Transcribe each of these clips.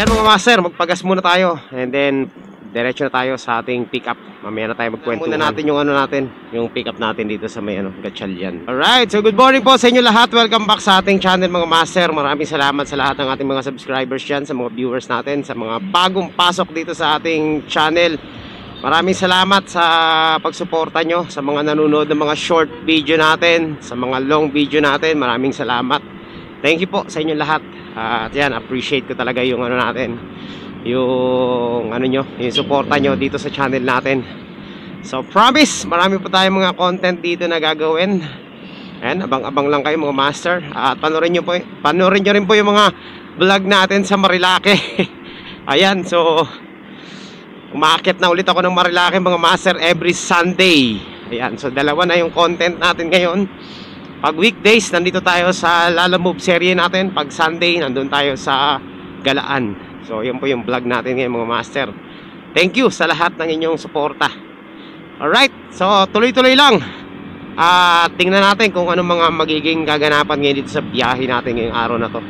Ayan mga master, magpagas muna tayo. And then, diretso na tayo sa ating pick-up. Mamaya na tayo magkwento muna natin yung ano natin, yung pick-up natin dito sa may Gatchalian. Alright, so good morning po sa inyo lahat. Welcome back sa ating channel mga master. Maraming salamat sa lahat ng ating mga subscribers dyan, sa mga viewers natin, sa mga bagong pasok dito sa ating channel. Maraming salamat sa pagsuporta nyo, sa mga nanonood ng mga short video natin, sa mga long video natin. Maraming salamat. Thank you po sa inyo lahat. At yan, appreciate ko talaga yung ano natin, yung ano nyo, yung suporta nyo dito sa channel natin. So promise, marami po tayong mga content dito na gagawin. Ayan, abang-abang lang kayo mga master. At panoorin nyo rin po yung mga vlog natin sa Marilake. Ayan, so umaakit na ulit ako ng Marilake mga master every Sunday. Ayan, so dalawa na yung content natin ngayon. Pag weekdays, nandito tayo sa Lalamove series natin. Pag Sunday, nandun tayo sa Galaan. So, yun po yung vlog natin ngayon mga master. Thank you sa lahat ng inyong suporta. Alright, so tuloy-tuloy lang. Tingnan natin kung ano mga magiging kaganapan ngayon dito sa biyahe natin ngayong araw na to.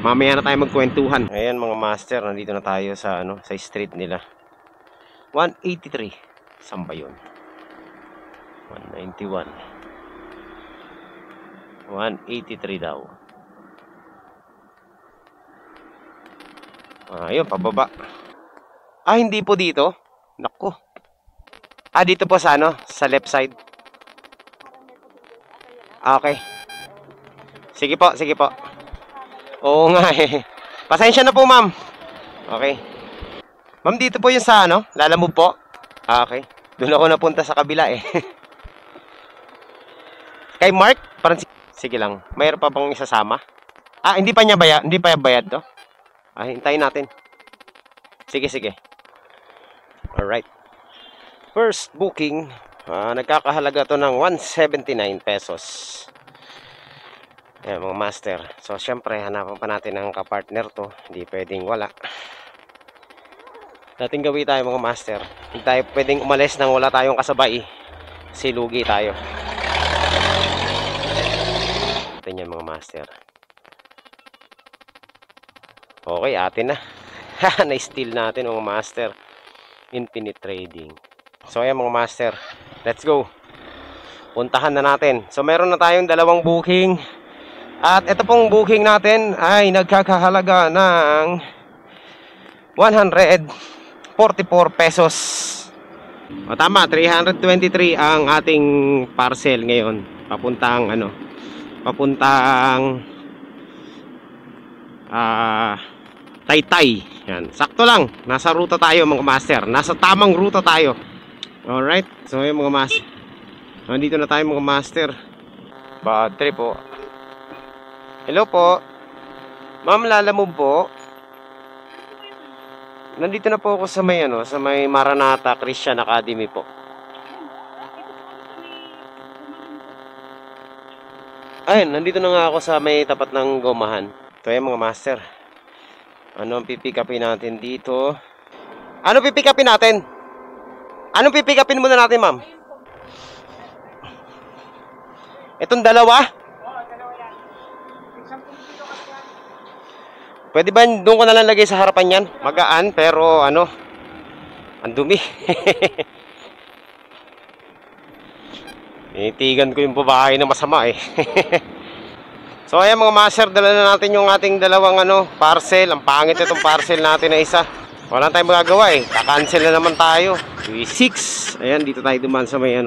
Mamaya na tayo magkwentuhan. Ayan mga master, nandito na tayo sa, sa street nila. 183. Saan ba yun? 191. 183 daw. Ayun, pababa. Hindi po dito. Naku. Dito po sa sa left side. Okay. Sige po, sige po. Oo nga eh. Pasensya na po, ma'am. Okay. Ma'am, dito po yung sa Lalamove po. Okay. Doon ako napunta sa kabila eh. Kay Mark, parang sige lang. Mayroon pa bang isasama? Hindi pa niya bayad, hindi pa bayad to. Hintayin natin. Sige, sige. Alright. First booking, nagkakahalaga to ng 179 pesos. Ayan mga master. So syempre, hanapan pa natin ang kapartner to. Hindi pwedeng wala. Dating gawin tayo mga master. Hindi tayo pwedeng umalis nang wala tayong kasabay. Silugi tayo. Ito yan mga master. Okay, atin na. Na-steal natin mga master. Infinite Trading. So ayan mga master, let's go. Puntahan na natin. So meron na tayong dalawang booking. At ito pong booking natin ay nagkakahalaga ng 144 pesos. O tama, 323 ang ating parcel ngayon. Papuntang papuntang Taytay. Yan, sakto lang. Nasa ruta tayo mga master. Nasa tamang ruta tayo. Alright. So yung mga master, nandito na tayo mga master. Bad trip po. Hello po. Ma'am, Lalamove po. Nandito na po ako sa may sa may Maranatha Christian Academy po. Ayun, nandito na nga ako sa may tapat ng gomahan. Ito yung mga master. Ano ang pipick-upin natin dito? Ano pipick-upin natin? Anong pipick-upin muna natin, ma'am? Itong dalawa? Oo, dalawa yan. Pwede ba doon ko na lang lagay sa harapan yan? Magaan, pero ang dumi. Itigan ko yung babae na masama eh. So ayan mga master, dala na natin yung ating dalawang parcel. Ang pangit itong parcel natin na isa. Wala tayong magagawa eh. Kakancel na naman tayo. 6. Ayan, dito tayo duman sa may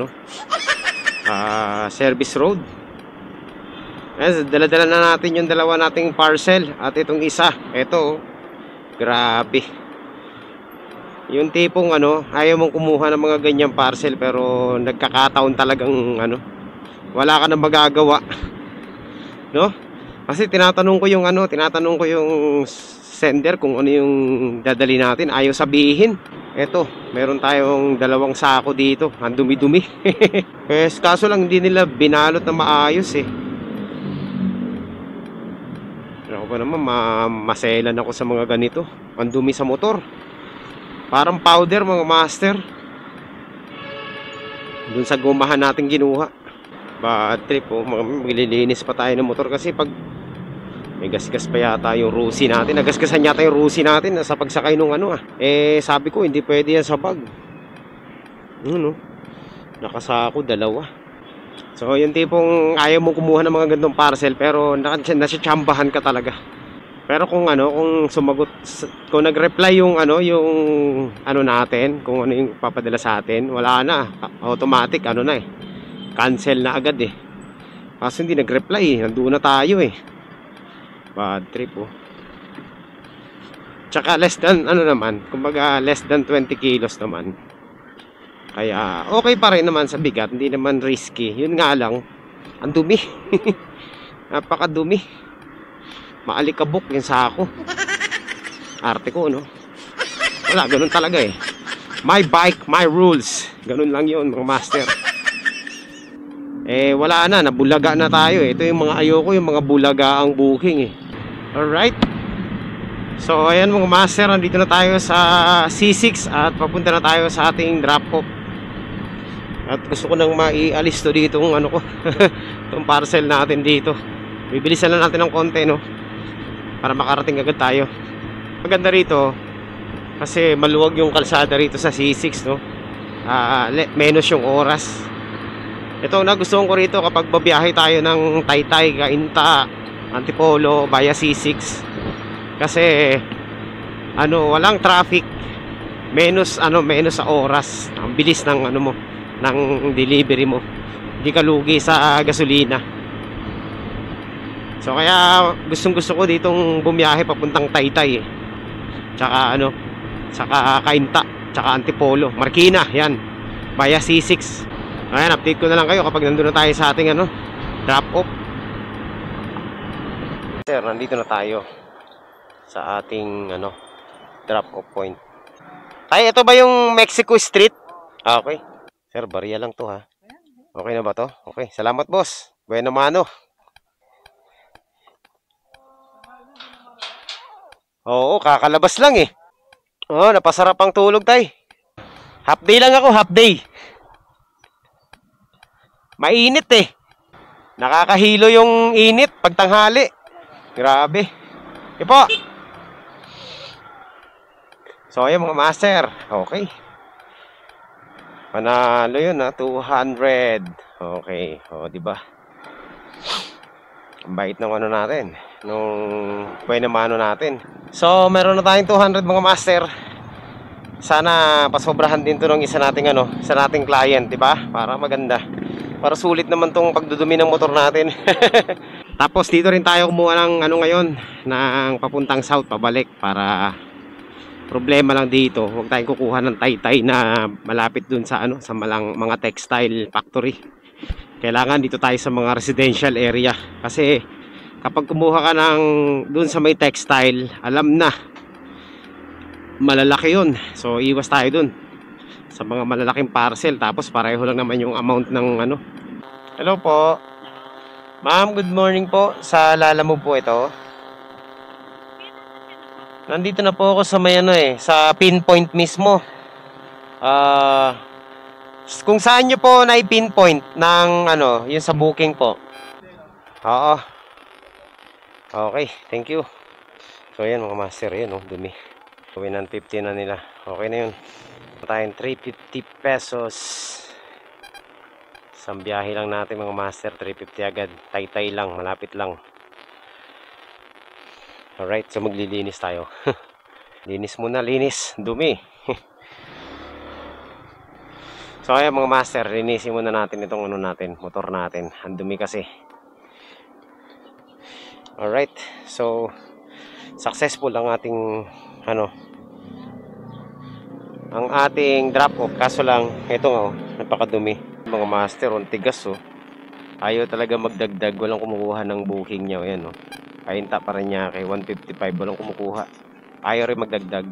service road. Ayan, dala-dala na natin yung dalawa nating parcel. At itong isa, ito grabe. Yung tipong ayaw mong kumuha ng mga ganyang parcel, pero nagkakataon talagang wala ka na magagawa, no? Kasi tinatanong ko yung sender kung ano yung dadali natin, ayaw sabihin. Eto, meron tayong dalawang sako dito, ang dumi-dumi. Pues kaso lang hindi nila binalot na maayos eh. Ako pa naman maselan ako sa mga ganito. Ang dumi sa motor. Parang powder mga master. Doon sa gumahan natin ginuha. Bad trip, maglilinis pa tayo ng motor kasi pag May gasgas pa yata yung rusi natin. Nagasgasan yata yung rusi natin sa pagsakay nung ano Eh sabi ko hindi pwede yan sa bag. Nakasako dalawa. So yung tipong ayaw mo kumuha ng mga gandong parcel pero nasitsambahan ka talaga. Pero kung kung sumagot, kung nag-reply yung natin, kung ano yung papadala sa atin, wala na, automatic cancel na agad Kasi hindi nag-reply nandoon na tayo bad trip Tsaka less than kumbaga less than 20 kilos naman. Kaya okay pa rin naman sa bigat, hindi naman risky. Yun nga lang, ang dumi. Napakadumi. Maalikabok yung sako. Arte ko, wala, ganun talaga My bike, my rules. Ganun lang yun, mga master. Wala na, nabulaga na tayo Ito yung mga ayoko, yung mga bulaga ang booking Alright. So, ayan mga master, nandito na tayo sa C6 at papunta na tayo sa ating drop-off. At gusto ko nang maialis to dito itong parcel natin dito. Bibilisan lang natin ng konti, para makarating agad tayo. Maganda rito kasi maluwag yung kalsada rito sa C6, menos yung oras. Ito nagustuhan ko rito kapag babiyahe tayo ng Taytay, Cainta, Antipolo via C6. Kasi walang traffic. Menos sa oras. Ang bilis ng ng delivery mo. Hindi ka lugi sa gasolina. So kaya gustong-gusto ko ditong bumiyahe papuntang Taytay Tsaka tsaka Cainta, tsaka Antipolo, Marikina, yan. Via C6. Ayan, update ko na lang kayo kapag nandun na tayo sa ating drop off. Sir, nandito na tayo sa ating drop off point. Ay, ito ba yung Mexico Street? Okay. Sir, bariya lang to ha. Okay na ba to? Okay, salamat boss. Bueno mano. Oo, kakalabas lang napasarap ang tulog tay. Half day lang ako, half day. Mainit Nakakahilo yung init pag tanghali. Grabe. Po. So ayan mga master. Okay. Panalo yun 200. Okay. Di ba? Ang bait ng natin. Nung pwede mano natin. So meron na tayong 200 mga master. Sana pasobrahan din to ng isa nating isa nating client, di ba? Para maganda. Para sulit naman tong pagdudumi ng motor natin. Tapos dito rin tayo kumuha ng ngayon, ng papuntang south pabalik para problema lang dito. Huwag tayong kukuha ng Taytay na malapit dun sa sa mga textile factory. Kailangan dito tayo sa mga residential area kasi kapag kumuha ka ng dun sa may textile, alam na malalaki yun. So iwas tayo dun sa mga malalaking parcel. Tapos pareho lang naman yung amount ng Hello po ma'am, good morning po. Sa Lalamove po ito. Nandito na po ako sa may sa pinpoint mismo. Kung saan nyo po na-pinpoint ng yung sa booking po. Oo. Okay, thank you. So ayan mga master, yun dumi. Gawin ng 50 na nila. Okay na yun. Tayong 350 pesos. Isang biyahe lang natin mga master, 350 agad. Taytay lang, malapit lang. Alright, so maglilinis tayo. Linis muna, linis. Dumi. So ayan mga master, linisin muna natin itong natin, motor natin. Ang dumi kasi. Alright, so successful ang ating ang ating drop off. Kaso lang, ito napakadumi. Mga master, tigas ayaw talaga magdagdag, walang kumukuha ng booking niya. Ayan Cainta pa rin niya kay 155, walang kumukuha, ayaw rin magdagdag.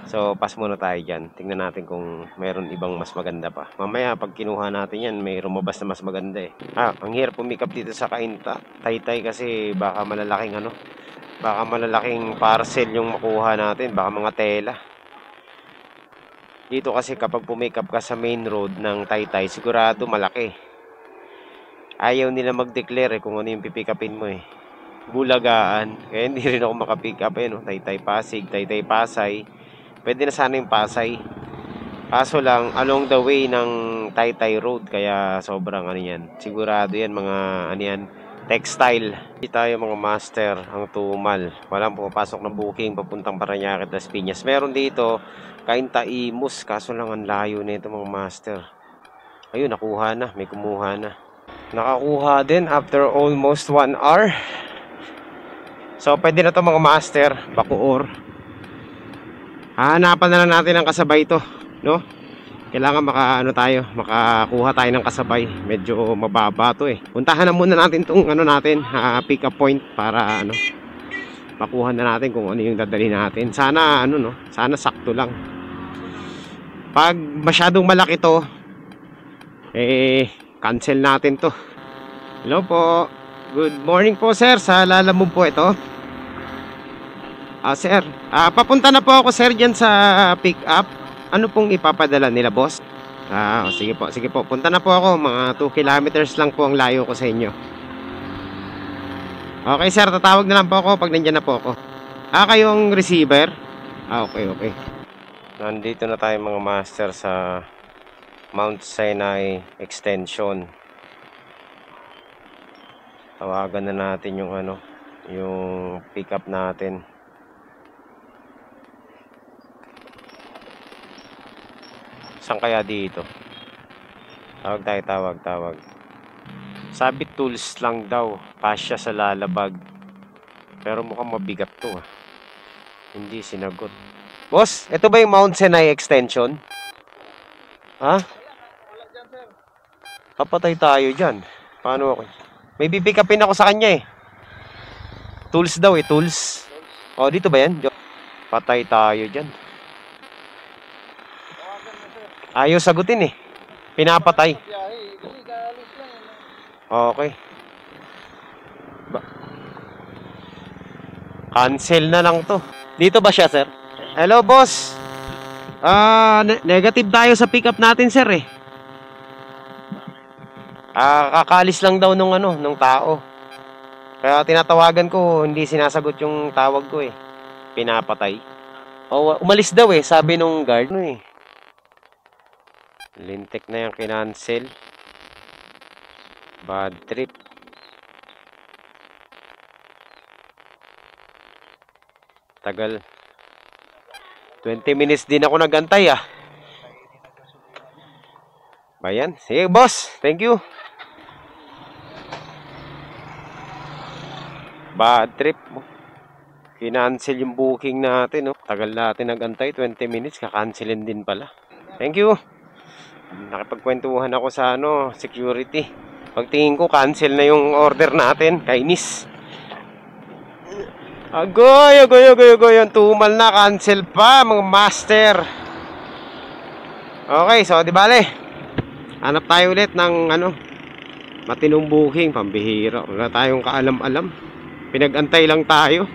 So pass muna tayo dyan. Tingnan natin kung meron ibang mas maganda pa. Mamaya pag kinuha natin yan, may lumabas na mas maganda ang hirap pumikap dito sa Cainta, Taytay kasi baka malalaking parcel yung makuha natin, baka mga tela. Dito kasi kapag pumikap ka sa main road ng Taytay, sigurado malaki. Ayaw nila mag-declare kung ano yung pipikapin mo Bulagaan. Kaya hindi rin ako makapick up no? Taytay Pasig, Taytay Pasay. Pwede na sana yung Pasay. Kaso lang, along the way ng Taytay Road. Kaya sobrang ano yan. Sigurado yan mga ano yan, textile. Hindi tayo mga master ang Tumal. Walang pumapasok na booking papuntang Parañaque at Las Piñas. Meron dito Cainta Imus. Kaso lang ang layo nito mga master. Ayun, nakuha na. May kumuha na. Nakakuha din after almost 1 hour. So pwede na to mga master. Bacoor. Hahanapan na lang natin ang kasabay to, no? Kailangan makakuha tayo ng kasabay. Medyo mababa to eh. Puntahan na muna natin tong ano natin, pick up point para ano, makuha na natin kung ano yung dadali natin. Sana ano no, sana sakto lang. Pag masyadong malaki to, cancel natin to. Hello po. Good morning po sir, sa Lalamove po ito. Sir, papunta na po ako sir dyan sa pick up. Ano pong ipapadala nila, boss? Sige po. Punta na po ako. Mga 2 kilometers lang po ang layo ko sa inyo. Okay, sir. Tatawag na lang po ako pag nandyan na po ako. Kayong receiver? Okay. Nandito na tayo mga master sa Mount Sinai Extension. Tawagan na natin yung ano, yung pick up natin. Saan kaya dito? Tawag. Sabi tools lang daw. Pasya sa Lalabag. Pero mukhang mabigat to. Hindi sinagot. Boss, ito ba yung Mount Sinai Extension? Ha? Papatay tayo dyan. Paano ako? May pick upin ako sa kanya eh. Tools daw eh, tools. Dito ba yan? Patay tayo dyan. Ayaw sagutin eh. Pinapatay. Okay. Cancel na lang to. Dito ba siya, sir? Hello, boss. Negative tayo sa pick up natin, sir eh. Kakalis lang daw nung tao. Kaya tinatawagan ko, hindi sinasagot yung tawag ko eh. Pinapatay. Umalis daw eh, sabi nung guard. Lintik na yung kinancel. Bad trip. Tagal. 20 minutes din ako nagantay Bayan. Sige boss. Thank you. Bad trip. Kinancel yung booking natin. Tagal natin nagantay. 20 minutes. Kakancelin din pala. Thank you. Nakipagkwentuhan ako sa security. Pagtingin ko cancel na yung order natin. Kainis. Agoy. Yung Tumal na, cancel pa mga master. Okay, so di bale. Hanap tayo ulit ng matinong booking. Pambihira. Wala tayong kaalam-alam. Pinag-antay lang tayo.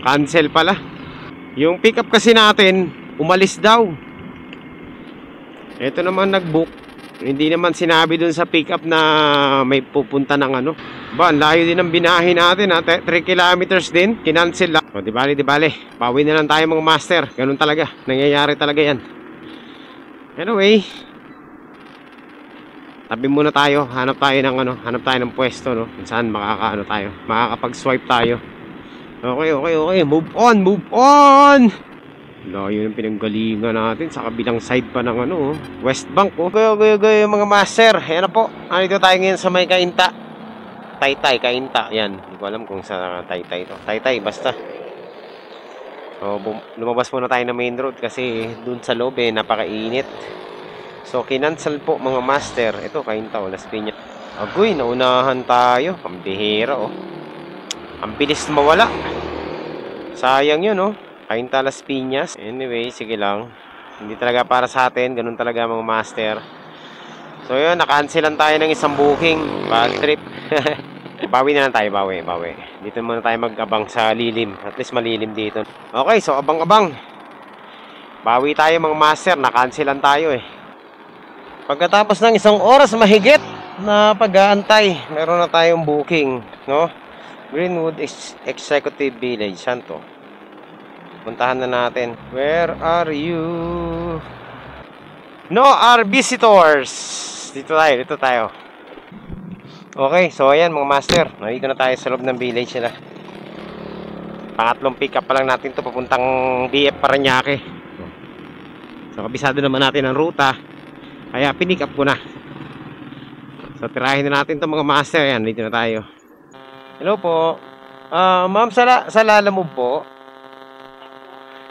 Cancel pala. Yung pick up kasi natin, umalis daw. Ito naman nag-book. Hindi naman sinabi dun sa pick up na may pupunta ng ang layo din ang binahe natin 3 kilometers din. Kinancel lang. Di bale. Bawi na lang tayo mga master. Ganun talaga. Nangyayari talaga yan. Anyway. Tabi muna tayo. Hanap tayo ng pwesto kung saan makakapag-swipe tayo. Okay. Move on. Layo ng pinanggalingan natin sa kabilang side pa ng West Bank. Okay mga master. Ayan na po. Dito tayo ngayon sa may Cainta. Taytay, Cainta. Yan. Hindi ko alam kung sa Taytay to. Taytay, basta. Lumabas muna tayo na main road kasi dun sa loob napakainit. So kinancel po mga master. Ito Cainta, Las Piñas. Agoy, naunahan tayo. Pambihira Ang bilis mawala. Sayang yun Cainta, Las Piñas. Anyway, sige lang. Hindi talaga para sa atin. Ganun talaga mga master. So yun, nakancelan tayo ng isang booking. Bad trip. Bawi na lang tayo, bawi. Dito muna tayo mag-abang sa lilim. At least malilim dito. Okay, so abang-abang. Bawi tayo mga master. Nakancelan tayo Pagkatapos ng 1 oras mahigit na pag-aantay, meron na tayong booking, Greenwood Executive Village. Saan to? Puntahan na natin. Where are you? No are visitors. Dito tayo. Okay, so ayan mga master. Nandito na tayo sa loob ng village nila. Pangatlong pick up pa lang natin to papuntang BF Parañaque. So kabisado naman natin ang ruta. Kaya pinick up ko na. So tirahin na natin to mga master. Ayan, dito na tayo. Hello po. Ma'am, sa Lalamove po.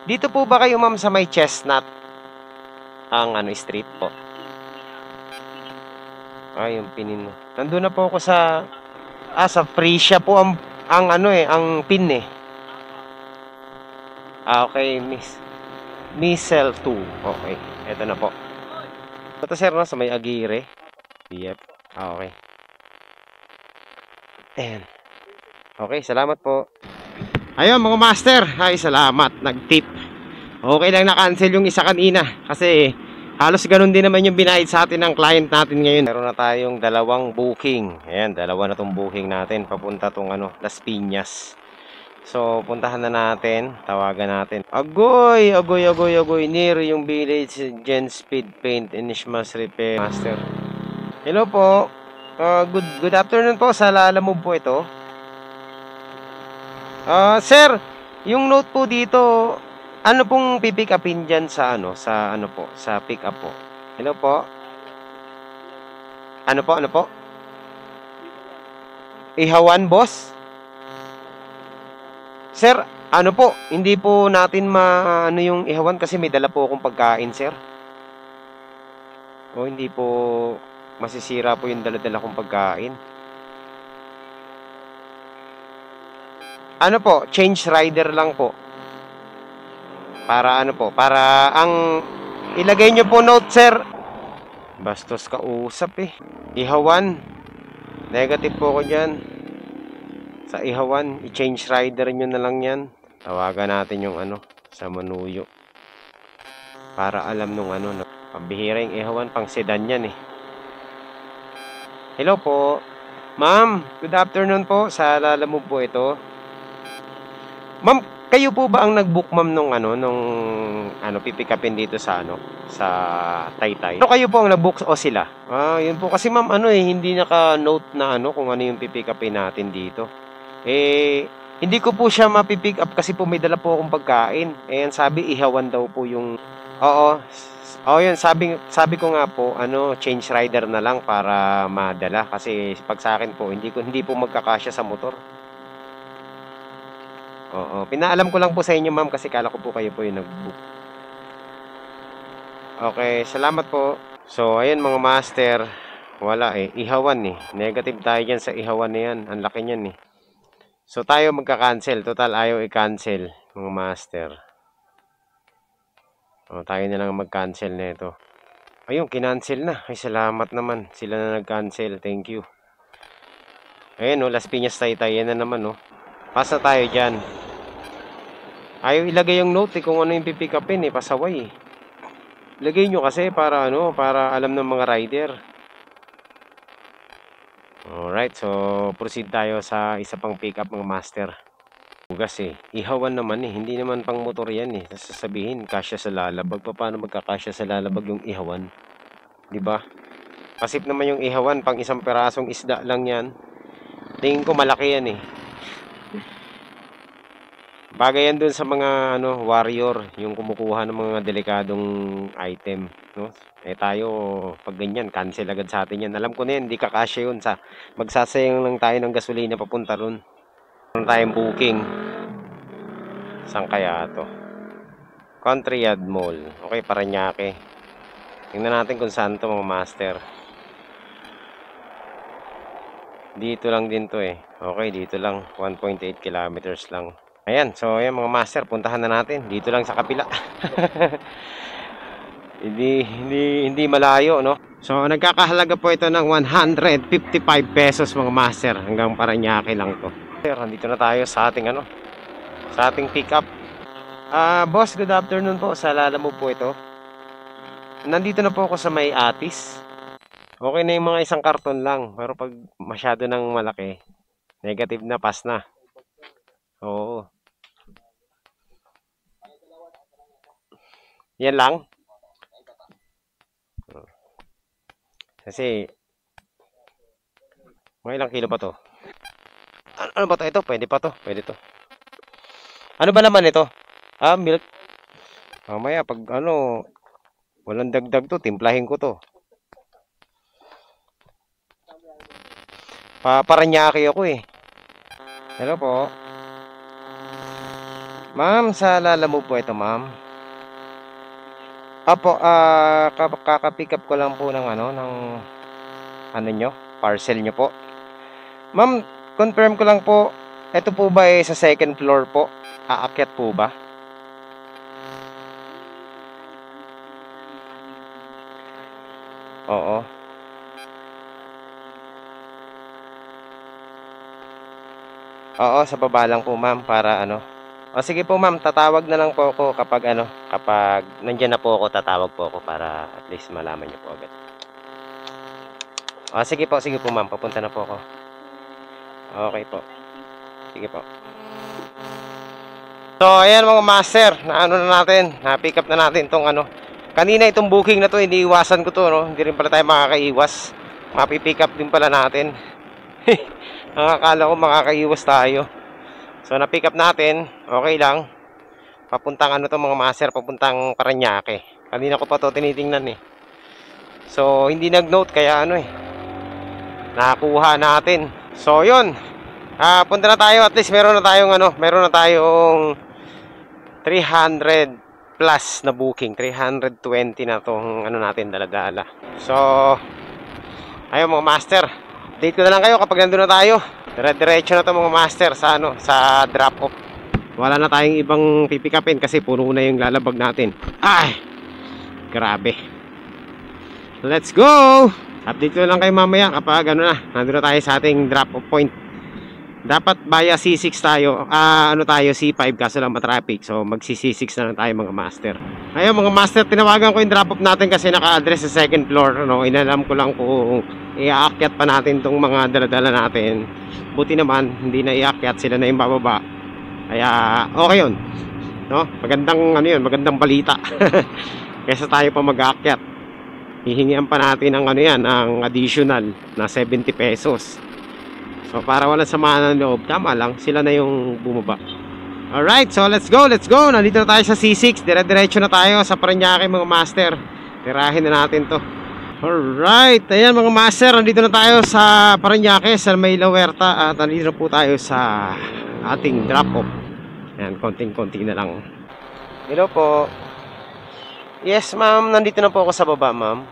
Dito po ba kayo ma'am sa may Chestnut? Ang street po. Yung pinin mo. Nandun na po ako sa Frisia po ang pin eh. Okay, Missile 2. Okay, eto na po. Ito sir, no, sa may Aguirre. Yep. Okay. Ayan. Okay, salamat po. Ayun mga master. Ay, salamat. Nag-tip. Okay lang na-cancel yung isa kanina. Kasi halos ganun din naman yung binayad sa atin ng client natin ngayon. Meron na tayong dalawang booking. Ayan, dalawa na tong booking natin. Papunta tong Las Piñas. So, puntahan na natin. Tawagan natin. Agoy. Near yung village. Gen Speed Paint. Inishmas Repair Master. Hello po. Good afternoon po. Sa Lalamove po ito. Sir, yung note po dito, ano pong pipick upin dyan sa sa pick up po? Hello po? Ano po? Ihawan, boss? Sir, hindi po natin yung ihawan kasi may dala po akong pagkain, sir. O hindi po masisira po yung dala-dala kong pagkain. Change rider lang po. Para para ang ilagay nyo po note, sir. Bastos ka usap eh. Ihawan. Negative po ko dyan. Sa ihawan, i-change rider nyo na lang yan. Tawagan natin yung sa Manuyo. Para alam nung pambihira yung ihawan, pang sedan yan eh. Hello po. Ma'am, good afternoon po. Sa Lalamove po ito. Ma'am, kayo po ba ang nag-book ma'am nung pipick upin dito sa sa Taytay? Kayo po ang nag-book o sila? Yun po kasi ma'am hindi naka-note na kung ano yung pipick upin natin dito. Hindi ko po siya mapipick up kasi po may dala po akong pagkain. Ayan, sabi ihawan daw po yung yun, sabi ko nga po, change rider na lang para madala kasi pag sa akin po hindi po magkakasya sa motor. Pinaalam ko lang po sa inyo ma'am kasi kala ko po kayo po yung nag-book. Okay, salamat po. So, ayun mga master, wala ihawan Negative tayo dyan sa ihawan na yan. Ang laki niyan So, tayo magka-cancel. Total, ayaw i-cancel mga master. Tayo na lang mag-cancel na ito. Ayun, kinancel na. Ay, salamat naman. Sila na nag-cancel. Thank you. Ayun Las Piñas Taytay. Yan na naman Pasa tayo dyan. Ayaw ilagay yung note kung ano yung pipick upin pasaway Ilagay nyo kasi para alam ng mga rider. Alright, so proceed tayo sa isa pang pick up mga master. Bugas ihawan naman hindi naman pang motor yan sasabihin kasya sa lalabag. Paano magkakasya sa lalabag yung ihawan? Diba? Pasip naman yung ihawan pang isang perasong isda lang yan. Tingin ko malaki yan Bagay yan dun sa mga warrior, yung kumukuha ng mga delikadong item, tayo pag ganyan, cancel agad sa atin yan. Alam ko na yan, hindi kakasya yun magsasayang lang tayo ng gasolina papunta ron. Meron tayong booking. Saan kaya to? Country Yard Mall. Okay, Parañaque. Tingnan natin kung saan to mga master. Dito lang din to Okay, dito lang. 1.8 kilometers lang. Ayan, so ayan mga master, puntahan na natin. Dito lang sa kapila. hindi malayo, So, nagkakahalaga po ito ng 155 pesos mga master. Hanggang Parañaque lang to. Sir, nandito na tayo sa ating sa ating pick up. Boss, good afternoon po. Sa Lalamove po ito. Nandito na po ako sa may Atis. Okay na yung mga isang karton lang. Pero pag masyado nang malaki, Negative na, pass na. Oo. Yan lang. Kasi, mga ilang kilo pa to? Ano ba to? Ito, pwede pa to. Pwede to. Ano ba naman ito? Ah, milk. Mamaya, pag ano, walang dagdag to, timplahin ko to. Paranaque ako eh. Hello po. Ma'am, sa Lalamove po ito, ma'am. Apo, kaka-pick up ko lang po ng ano nyo, parcel nyo po. Ma'am, confirm ko lang po, ito po ba sa second floor po? Aakyat po ba? Oo. Oo, sa baba lang po, ma'am, para ano. O sige po, ma'am, tatawag na lang po ako kapag kapag nandiyan na po ako, tatawag po ako para at least malaman niyo po agad. O sige po, ma'am, papunta na po ako. Okay po. Sige po. So, ayan mga master, na natin, na-pick up na natin tong kanina itong booking na to, iniiwasan ko to, no? Hindi rin pala tayo makakaiwas. Mapipick up din pala natin. Nakakala ko makakaiwas tayo. So na-pick up natin, okay lang. Papuntang to mga master, papuntang Paranaque. Kanina ko pa to tinitingnan eh. So hindi nag-note kaya nakakuha natin. So yun. Punta na tayo, at least meron na tayong 300 plus na booking. 320 na tong natin dala-dala. So ayun mga master, update ko na lang kayo kapag nandun na tayo. Dire-diretso na to mga master sa drop off. Wala na tayong ibang pipikapin kasi puno na yung lalabag natin. Ay, grabe. Let's go. Update ko na lang kayo mamaya kapag nandun na tayo sa ating drop off point. Dapat via C6 tayo, tayo C5 kaso lang matraffic. So magsi C6 na lang tayo mga master. Ayun mga master, tinawagan ko yung drop off natin kasi naka-address sa second floor. Inalam ko lang kung iaakyat pa natin tong mga dala-dala natin. Buti naman hindi na iakyat, sila na yung bababa. Kaya okay yun, no? Magandang magandang balita. Kaysa tayo pa mag-aakyat, hihingian pa natin ang ang additional na 70 pesos. So para walang samaan ng loob, tama lang, sila na yung bumaba. Alright, so let's go. Nandito na tayo sa C6, dire-diretso na tayo sa Paranaque mga master. Tirahin na natin to. Alright, ayan mga master, nandito na tayo sa Paranaque, sa May La Huerta. At nandito na po tayo sa ating drop off. Ayan, konting-konti na lang. Hello po. Yes ma'am, nandito na po ako sa baba ma'am.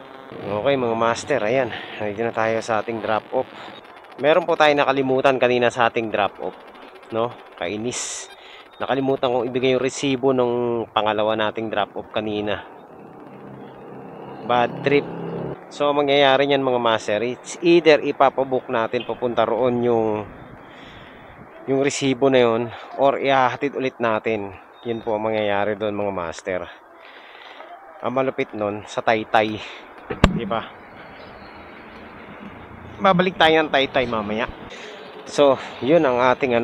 Okay mga master, ayan, nandito na tayo sa ating drop off. Meron po tayo nakalimutan kanina sa ating drop off, no? Kainis. Nakalimutan kong ibigay yung resibo ng pangalawa nating drop off kanina. Bad trip. So mangyayari niyan mga master, it's either ipapabook natin papunta roon yung resibo na yon, or ihahatid ulit natin. Yun po ang mangyayari doon mga master. Ang malupit nun sa Taytay, di ba? Babalik tayo ng Taytay mamaya. So yun ang ating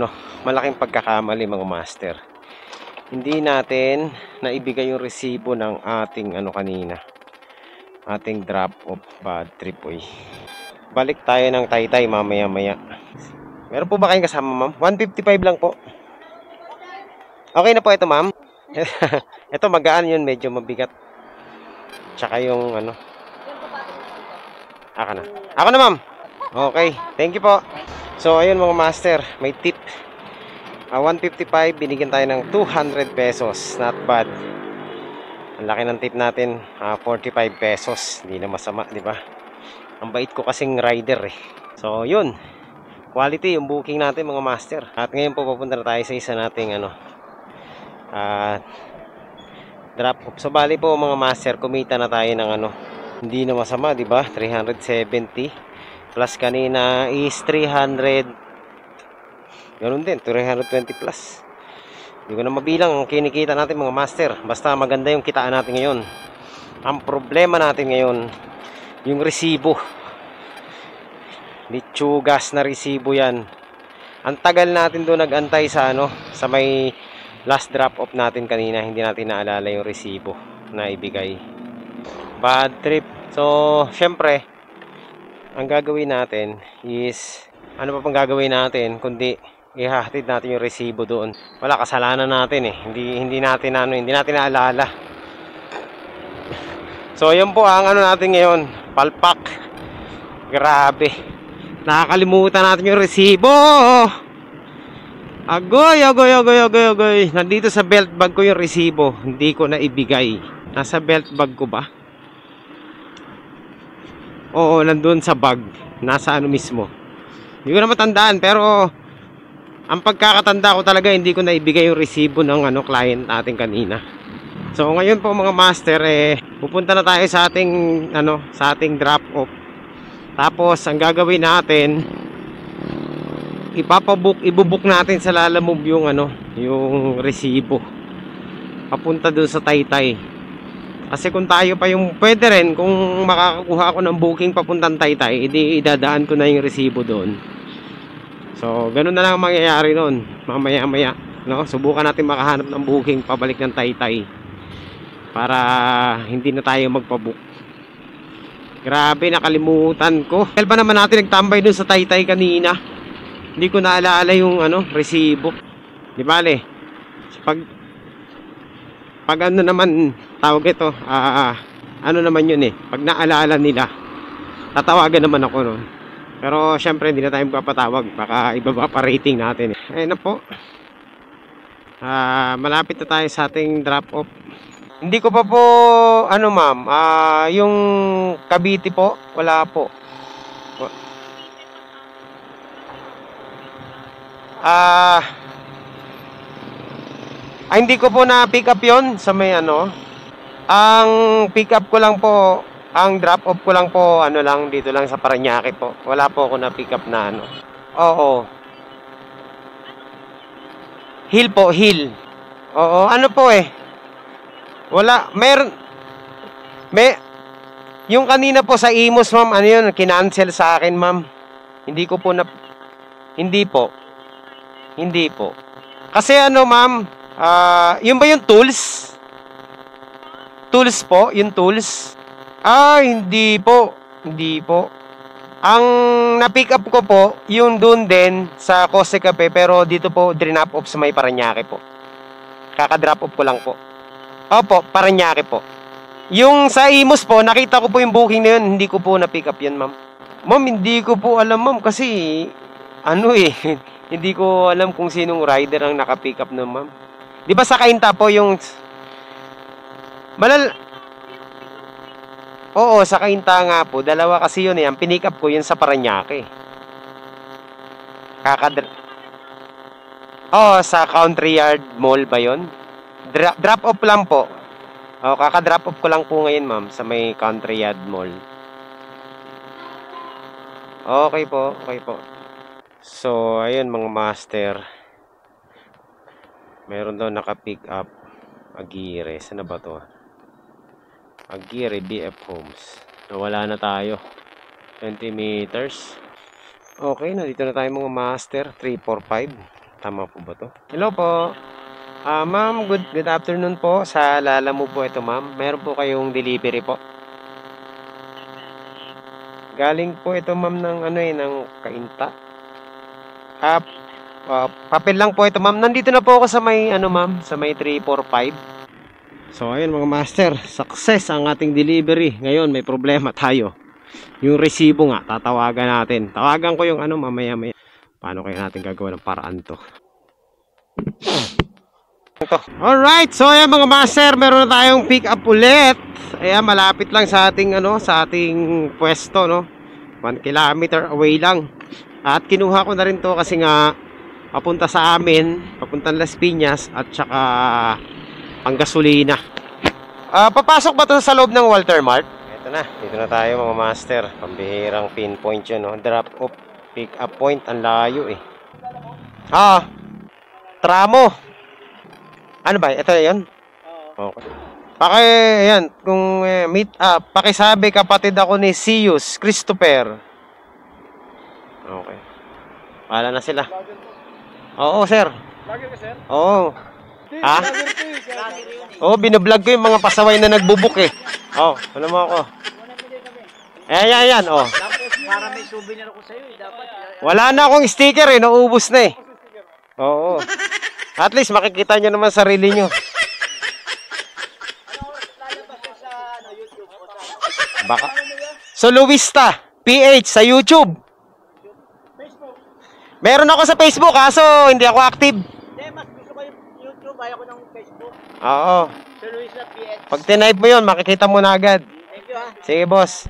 malaking pagkakamali mga master. Hindi natin naibigay yung resibo ng ating kanina, ating drop off. Bad trip balik tayo ng Taytay mamaya. Meron po ba kayong kasama ma'am? 155 lang po. Okay na po ito ma'am. Ito magaan yun, medyo mabigat. Tsaka yung Ako na ma'am. Okay, thank you po. So ayun mga master, may tip. 155, binigyan tayo ng 200 pesos. Not bad. Ang laki ng tip natin, 45 pesos. Hindi na masama, di ba? Ang bait ko kasing rider eh. So yun, quality yung booking natin mga master. At ngayon po pupunta na tayo sa isa nating drop off. So bali po mga master, kumita na tayo ng hindi na masama, di ba? 370 plus kanina is 300. Ganun din, 320 plus. Hindi ko na mabilang ang kinikita natin mga master. Basta maganda yung kitaan natin ngayon. Ang problema natin ngayon, yung resibo. Litsugas na resibo yan. Ang tagal natin doon nag-antay sa ano, sa may last drop off natin kanina. Hindi natin naalala yung resibo na ibigay. Bad trip. So, syempre, ang gagawin natin is, ano pa pang gagawin natin kundi ihahatid natin yung resibo doon. Wala, kasalanan natin eh. Hindi natin naalala. So, yun po ang ano natin ngayon, palpak. Grabe. Nakakalimutan natin yung resibo. Agoy. Nandito sa belt bag ko yung resibo. Hindi ko na ibigay. Nasa belt bag ko ba? Oo, nandun sa bag. Nasa ano mismo. Hindi ko na matandaan, pero ang pagkakatanda ko talaga, hindi ko na ibigay yung resibo ng ano, client natin kanina. So ngayon po mga master, pupunta na tayo sa ating ano, sa ating drop off. Tapos ang gagawin natin, ibubuk natin sa Lalamove yung ano, yung resibo papunta doon sa Taytay. Kasi kung tayo pa yung pwede rin, kung makakakuha ako ng booking papuntang Taytay, idadaan ko na yung resibo doon. So ganun na lang ang mangyayari noon. Mamaya, no? Subukan natin makahanap ng booking pabalik ng Taytay para hindi na tayo magpabook. Grabe, nakalimutan ko. Kaya ba naman natin nagtambay dun sa Taytay kanina? Hindi ko naalala yung ano, resibo. Di bale, pag ano naman tawag ito, ano naman yun eh, pag naalala nila, tatawagan naman ako nun. Pero syempre hindi na tayo magpapatawag, baka ibaba pa rating natin eh. Ayun na po, malapit na tayo sa ating drop off. Hindi ko pa po, ano ma'am, yung Cavite po, wala po. Hindi ko po na pick up yon sa may ano. Ang pick up ko lang po, ang drop off ko lang po, ano lang, dito lang sa Parañaque po. Wala po ako na pick up na ano. Oo. Hill po, Hill. Oo, ano po eh. Wala, yung kanina po sa Imus ma'am, ano yun, kinancel sa akin ma'am. Hindi ko po na, hindi po. Kasi ano ma'am, yun ba yung tools? Tools po, yung tools? Hindi po. Ang na-pick up ko po, yung doon din sa Coste Cafe, pero dito po, drop off sa may Parañaque po. Kaka-drop off ko lang po. Opo, Parañaque po. Yung sa Imus po, nakita ko po yung booking na yun. Hindi ko po na-pick up yan, ma'am. Ma'am, hindi ko po alam, ma'am. Kasi, ano eh, hindi ko alam kung sinong rider ang naka-pick up na, ma'am. Di ba sa Kainta po yung... Oo, sa Kainta nga po. Dalawa kasi yun eh. Ang pinick up ko yun sa Parañaque. Sa Country Yard Mall ba yun? Drop off lang po. Kaka-drop off ko lang po ngayon, ma'am, sa may Country Yard Mall. Okay po. So, ayun mga master. Meron daw naka-pick up Aguirre. Saan na ba to? Aguirre BF Homes. Nawala na tayo. 20 meters. Okay, nandito na tayo mga master. 345. Tama po ba to? Hello po. Ma'am, good afternoon po. Sa Lalamove po ito, ma'am. Meron po kayong delivery po. Galing po ito, ma'am, ng ano ng Kainta. Papel lang po ito, ma'am. Nandito na po ako sa may ma'am, sa may 345. So, ayun mga master, success ang ating delivery. Ngayon, may problema tayo. Yung resibo nga, tatawagan natin. Tawagan ko yung mamaya. Paano kaya natin gagawa ng paraan to? Alright, so ayan mga master, meron na tayong pick up ulit. Ayan, malapit lang sa ating sa ating pwesto, no. 1 kilometer away lang. At kinuha ko na rin to kasi nga papunta sa amin, papuntang Las Piñas at saka ang gasolina. Papasok ba to sa loob ng Walter Mart? Ito na, dito na tayo mga master. Pambihirang pinpoint yun, no. Drop off, pick up point, ang layo eh. Tramo. Ano ba? Ito na yun? Okay. Ayan, kung meet up, pakisabi kapatid ako ni Sius Christopher. Okay. Wala na sila. Oo, sir. Vlogger ka, sir? Oo. Ha? Vlogger ko eh. Vlogger yun eh. Oo, binablog ko yung mga pasaway na nagbubuk eh. Oo, ano mo ako? Ayan, oh. Tapos para may souvenir ako sa'yo eh. Dapat. Wala na akong sticker eh, naubos na eh. Oo. At least makikita nyo naman sarili nyo. Baka. Soloista PH sa YouTube. Meron ako sa Facebook kaso hindi ako active. Hindi, mas gusto ko yung YouTube. Ayaw ko ng Facebook. Oo. Sir Luis na PH. Pag tinype mo yun, makikita mo na agad. Thank you ha. Sige, boss.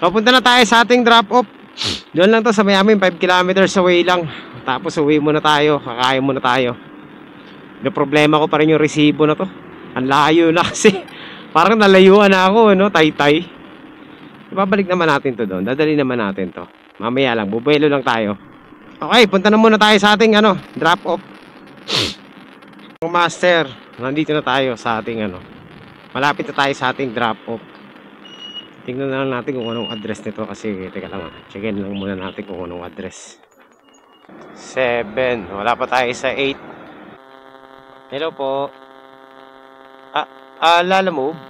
Papunta na tayo sa ating drop-off. Doon lang to sa Miami, 5 kilometers away lang. Tapos uwi muna tayo, kakain muna tayo. Yung problema ko pa rin yung resibo na to. Ang layo na kasi. Parang nalayuan na ako, no? Taytay. Ibabalik naman natin to doon. Dadali naman natin to. Mamaya lang, bubuelo lang tayo. Okay, punta na muna tayo sa ating drop-off. Master, nandito na tayo sa ating malapit na tayo sa ating drop-off. Tingnan na lang natin kung anong address nito kasi teka lang, checkin lang muna natin kung anong address. 7, wala pa tayo sa 8. Hello po. Lala Move.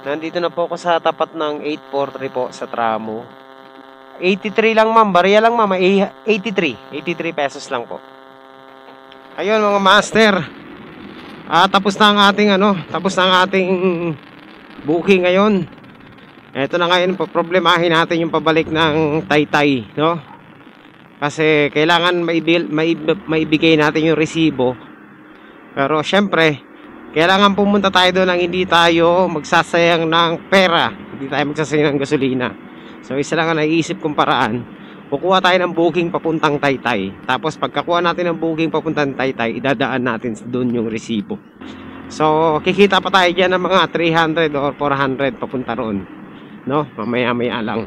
Nandito na po ako sa tapat ng 843 po sa tramo. 83 lang ma'am, barya lang ma'am, 83 pesos lang po. Ayun mga master. Tapos na ang ating booking ngayon. Ito na ngayon, problemahin natin yung pabalik ng Taytay, no? Kasi kailangan maibigay natin yung resibo. Pero syempre, kailangan pumunta tayo doon nang hindi tayo magsasayang ng pera, hindi tayo magsasayang ng gasolina. So isa lang ang naiisip kong paraan, kukuha tayo ng booking papuntang Taytay. Tapos pagkakuha natin ng booking papuntang Taytay, idadaan natin doon yung resibo. So kikita pa tayo dyan ng mga 300 or 400 papunta roon, no? Mamaya lang.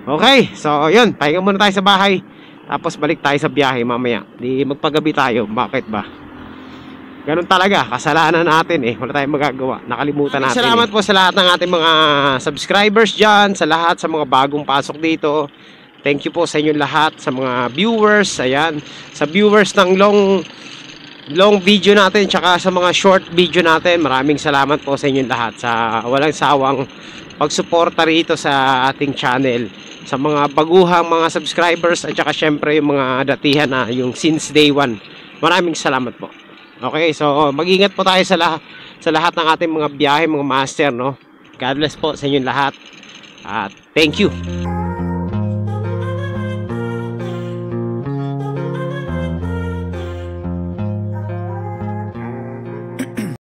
Okay, so yun, pahinga muna tayo sa bahay. Tapos balik tayo sa biyahe mamaya. Di magpagabi tayo, bakit ba? Ganun talaga, kasalanan natin eh. Wala tayong magagawa, nakalimutan natin. Salamat po sa lahat ng ating mga subscribers dyan, sa lahat sa mga bagong pasok dito. Thank you po sa inyo lahat, sa mga viewers. Ayan, sa viewers ng long video natin, tsaka sa mga short video natin. Maraming salamat po sa inyo lahat sa walang sawang pagsuporta rito sa ating channel. Sa mga baguhang mga subscribers at tsaka syempre yung mga datihan na yung since day one. Maraming salamat po. Okay, so mag-ingat po tayo sa lahat ng ating mga biyahe, mga master, no? God bless po sa inyo lahat. At thank you.